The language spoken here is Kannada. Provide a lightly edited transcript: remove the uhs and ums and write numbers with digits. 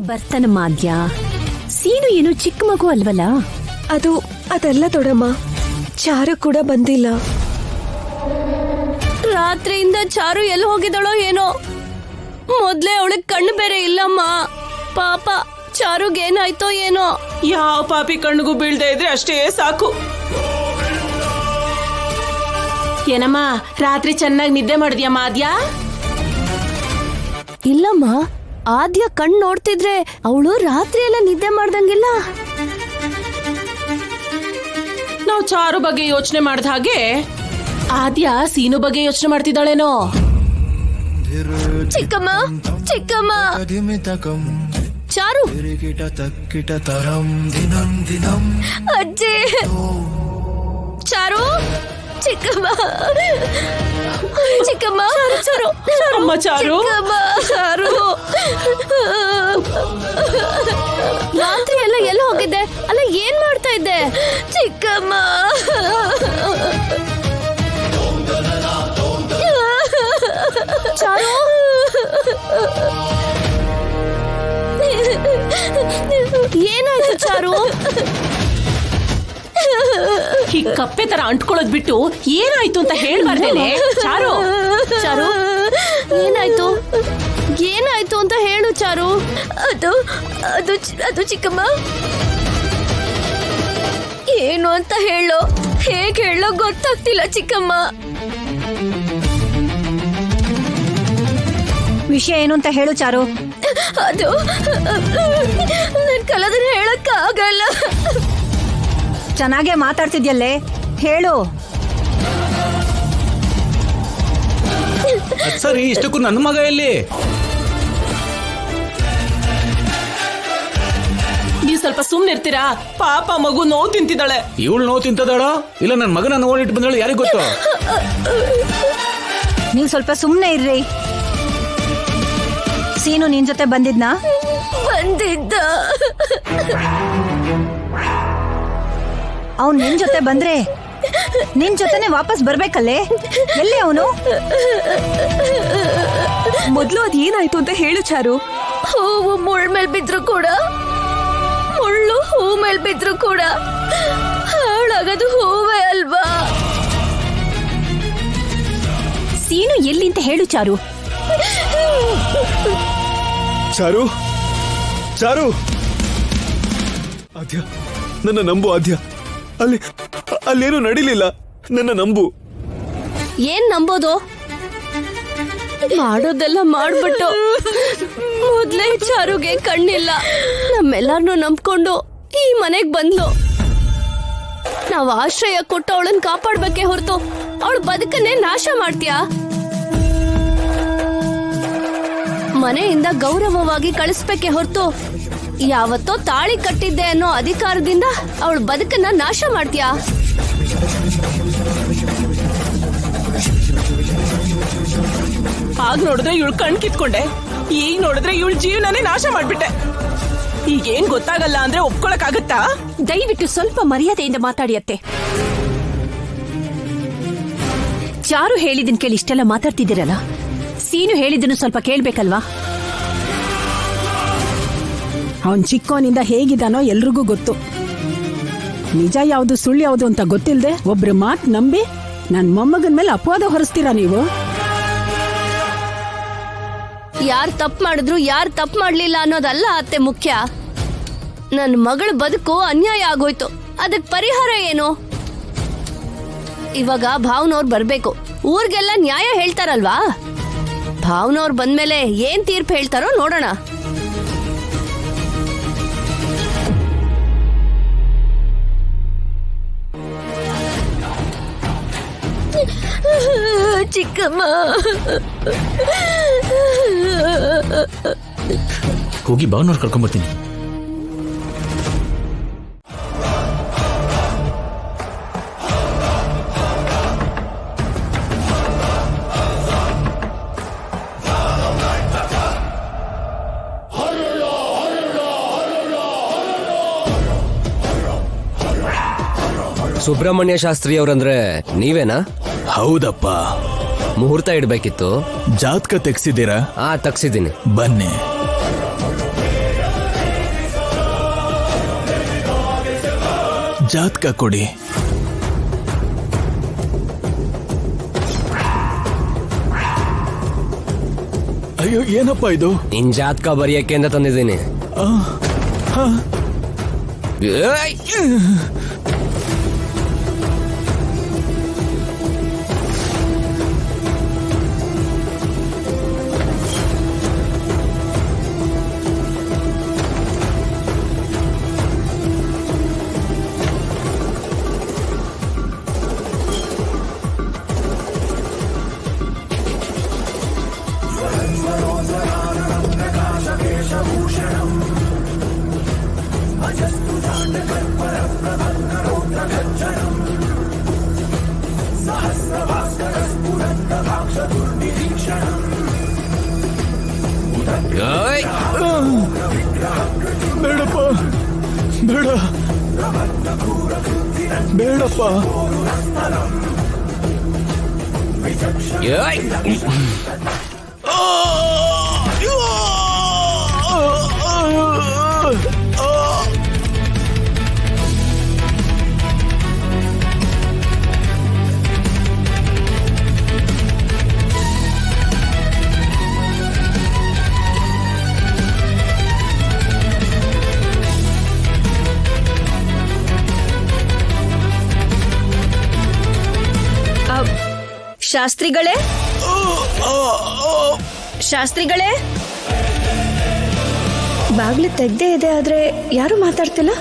ಬರ್ತಾನ ಮಾದ್ಯ. ಸೀನು ಏನು ಚಿಕ್ಕ ಮಗು ಅಲ್ವಲ್ಲ. ಅದೆಲ್ಲ ದೊಡ್ಡಮ್ಮ, ಚಾರು ಕೂಡ ಬಂದಿಲ್ಲ. ರಾತ್ರಿಯಿಂದ ಚಾರು ಎಲ್ಲಿ ಹೋಗಿದಳೋ ಏನೋ. ಮೊದ್ಲೇ ಅವಳಿಗೆ ಕಣ್ಣು ಬೇರೆ ಇಲ್ಲಮ್ಮ. ಪಾಪ ಚಾರುಗ್ ಏನಾಯ್ತೋ ಏನೋ. ಯಾವ ಪಾಪಿ ಕಣ್ಣಿಗೂ ಬೀಳ್ದೆ ಇದ್ರೆ ಅಷ್ಟೇ ಸಾಕು. ಏನಮ್ಮ, ರಾತ್ರಿ ಚೆನ್ನಾಗಿ ನಿದ್ದೆ ಮಾಡಿದ್ಯಾ ಮಾದ್ಯ? ಇಲ್ಲಮ್ಮ, ಆದ್ಯ ಕಣ್ ನೋಡ್ತಿದ್ರೆ ಅವಳು ರಾತ್ರಿ ಎಲ್ಲ ನಿದ್ದೆ ಮಾಡ್ದಂಗಿಲ್ಲ. ನಾವು ಚಾರು ಬಗ್ಗೆ ಯೋಚನೆ ಮಾಡ್ದ ಹಾಗೆ ಆದ್ಯ ಸೀನು ಬಗ್ಗೆ ಯೋಚನೆ ಮಾಡ್ತಿದ್ದಾಳೇನೋ. ಚಿಕ್ಕಮ್ಮ ಚಿಕ್ಕಮ್ಮ, ಚಾರು ಅಜ್ಜಿ, ಚಾರು, ಚಿಕ್ಕಮ್ಮ ಚಿಕ್ಕಮ್ಮ, ಚಾರು ಅಮ್ಮ, ಚಾರು ಚಾರು, ರಾತ್ರಿ ಎಲ್ಲ ಎಲ್ಲ ಹೋಗಿದ್ದೆ ಅಲ್ಲ, ಏನ್ ಮಾಡ್ತಾ ಇದ್ದೆ? ಚಿಕ್ಕಮ್ಮ ಚಾರು, ಏನಾಯ್ತು ಚಾರು? ಈ ಕಪ್ಪೆ ತರ ಅಂಟ್ಕೊಳ್ಳೋದ್ ಬಿಟ್ಟು ಏನಾಯ್ತು ಅಂತ ಹೇಳ್ಬಾರ್ದೇನೆ. ಚಾರು ಚಾರು, ಏನಾಯ್ತು? ಏನಾಯ್ತು ಅಂತ ಹೇಳು ಚಾರು. ಅದು ಅದು ಅದು ಚಿಕ್ಕಮ್ಮ, ಏನು ಅಂತ ಹೇಳೋ, ಹೇಗೆ ಹೇಳೋ ಗೊತ್ತಾಗ್ತಿಲ್ಲ ಚಿಕ್ಕಮ್ಮ. ವಿಷಯ ಏನು ಅಂತ ಹೇಳು ಚಾರು. ಅದು ನನ್ ಕಲದನ್ನ ಹೇಳಕ್ಕ ಆಗಲ್ಲ. ಚೆನ್ನಾಗೇ ಮಾತಾಡ್ತಿದ್ಯಲ್ಲೇ, ಹೇಳು. ಸರಿ, ಇಷ್ಟಕ್ಕೂ ನನ್ನ ಮಗ ಎಲ್ಲಿ? ನೀವ್ ಸ್ವಲ್ಪ ಸುಮ್ನಿರ್ತೀರಾ? ಪಾಪ ಮಗು ನೋವು ತಿಂತಿದ್ದಾಳೆ. ಇವಳು ನೋವು ತಿಂತದಾಳೋ ಇಲ್ಲ ನನ್ನ ಮಗನ ನೋಡಿಟ್ಟು ಬಂದಳು, ಯಾರಿಗ್ ಗೊತ್ತು? ನೀವು ಸ್ವಲ್ಪ ಸುಮ್ಮನೆ ಇರ್ರಿ. ಸೀನು ನಿನ್ ಜೊತೆ ಬಂದಿದ್ನಾ? ಬಂದಿದ್ದ. ಅವ್ನು ನಿನ್ ಜೊತೆ ಬಂದ್ರೆ ನಿನ್ ಜೊತೆನೆ ವಾಪಸ್ ಬರ್ಬೇಕಲ್ಲೇ. ಎಲ್ಲಿ ಅವನು? ಮೊದ್ಲು ಅದ್ ಏನಾಯ್ತು ಅಂತ ಹೇಳು ಚಾರು. ಹೂವು ಮುಳ್ಳ ಮೇಲ್ ಬಿದ್ರು ಕೂಡ, ಮುಳ್ಳು ಹೂ ಮೇಲ್ ಬಿದ್ರು ಕೂಡ ಹಾಳಾಗದು ಹೂವೇ ಅಲ್ವಾ? ಸೀನು ಎಲ್ಲಿ ಅಂತ ಹೇಳು ಚಾರು. ಚಾರು, ಚಾರು, ಆದ್ಯ, ನನ್ನ ನಂಬು ಆದ್ಯ. ಅಲ್ಲೇನು ನಡೀಲಿಲ್ಲ, ನನ್ನ ನಂಬು. ಏನ್ ನಂಬೋದು? ಮಾಡೋದೆಲ್ಲ ಮಾಡ್ಬಿಟ್ಟು ಮೊದ್ಲೇ ಚಾರುಗೆ ಕಣ್ಣಿಲ್ಲ, ನಮ್ಮೆಲ್ಲರನ್ನು ನಂಬ್ಕೊಂಡು ಈ ಮನೆಗ್ ಬಂದ್ಲು. ನಾವ್ ಆಶ್ರಯ ಕೊಟ್ಟು ಅವಳನ್ನ ಕಾಪಾಡ್ಬೇಕೆ ಹೊರತು ಅವಳ ಬದುಕನ್ನೇ ನಾಶ ಮಾಡ್ತೀಯಾ? ಮನೆಯಿಂದ ಗೌರವವಾಗಿ ಕಳಿಸ್ಬೇಕೆ ಹೊರತು ಯಾವತ್ತೋ ತಾಳಿ ಕಟ್ಟಿದ್ದೆ ಅನ್ನೋ ಅಧಿಕಾರದಿಂದ ಅವಳ ಬದುಕನ್ನ ನಾಶ ಮಾಡ್ತೀಯಾ? ಆಗ ನೋಡಿದ್ರೆ ಇವಳು ಕಣ್ ಕಿತ್ಕೊಂಡೆ, ಈಗ ನೋಡಿದ್ರೆ ಇವಳ ಜೀವನನೇ ನಾಶ ಮಾಡ್ಬಿಟ್ಟೆ. ಈಗೇನ್ ಗೊತ್ತಾಗಲ್ಲ ಅಂದ್ರೆ ಒಪ್ಕೊಳಕ್ ಆಗತ್ತಾ? ದಯವಿಟ್ಟು ಸ್ವಲ್ಪ ಮರ್ಯಾದೆಯಿಂದ ಮಾತಾಡಿಯತ್ತೆ. ಚಾರು ಹೇಳಿದನ್ ಕೇಳಿ ಇಷ್ಟೆಲ್ಲ ಮಾತಾಡ್ತಿದ್ದೀರಲ್ಲ, ಸೀನು ಹೇಳಿದ್ದನ್ನು ಸ್ವಲ್ಪ ಕೇಳ್ಬೇಕಲ್ವಾ? ಅವನ್ ಚಿಕ್ಕೋನಿಂದ ಹೇಗಿದ್ದಾನೋ ಎಲ್ರಿಗೂ ಗೊತ್ತು. ನಿಜ ಯಾವುದು ಸುಳ್ಳು ಯಾವುದು ಅಂತ ಗೊತ್ತಿಲ್ಲದೆ ಒಬ್ರು ಮಾತ್ ನಂಬಿ ನನ್ ಮೊಮ್ಮಗನ್ ಮೇಲೆ ಅಪವಾದ ಹೊರಿಸ್ತೀರಾ ನೀವು? ಯಾರ್ ತಪ್ಪು ಮಾಡಿದ್ರು ಯಾರ್ ತಪ್ಪು ಮಾಡ್ಲಿಲ್ಲ ಅನ್ನೋದಲ್ಲ ಅತ್ತೆ ಮುಖ್ಯ. ನನ್ ಮಗಳ ಬದುಕು ಅನ್ಯಾಯ ಆಗೋಯ್ತು, ಅದಕ್ ಪರಿಹಾರ ಏನು? ಇವಾಗ ಭಾವನವ್ರು ಬರ್ಬೇಕು, ಊರ್ಗೆಲ್ಲ ನ್ಯಾಯ ಹೇಳ್ತಾರಲ್ವಾ? ಭಾವನವ್ರು ಬಂದ್ಮೇಲೆ ಏನ್ ತೀರ್ಪು ಹೇಳ್ತಾರೋ ನೋಡೋಣ. ಚಿಕ್ಕಮ್ಮ, ಹೋಗಿ ಭಾವನವ್ರು ಕರ್ಕೊಂಡ್ಬರ್ತೀನಿ. ಸುಬ್ರಹ್ಮಣ್ಯ ಶಾಸ್ತ್ರಿ ಅವರಂದ್ರೆ ನೀವೇನಾ? ಹೌದಪ್ಪ. ಮುಹೂರ್ತ ಇಡ್ಬೇಕಿತ್ತು. ಜಾತಕ ತೆಗ್ಸಿದ್ದೀರಾ? ತಗ್ಸಿದ್ದೀನಿ. ಬನ್ನಿ. ಜಾತಕ ಕೊಡಿ. ಅಯ್ಯೋ ಏನಪ್ಪ ಇದು? ನಿನ್ ಜಾತಕ ಬರೆಯಕ್ಕೆ ಅಂತ ತಂದಿದ್ದೀನಿ. ಏಯ್! ಏಯ್! ಬೇಡಪ್ಪ, ಬೇಡ, ಬೇಡಪ್ಪ. ಏಯ್! ಶಾಸ್ತ್ರಿಗಳೇ, ಶಾಸ್ತ್ರಿಗಳೇ, ಬಾಗ್ಲು ತೆಗ್ದೇ ಇದೆ, ಆದ್ರೆ ಯಾರು ಮಾತಾಡ್ತಿಲ್ಲ.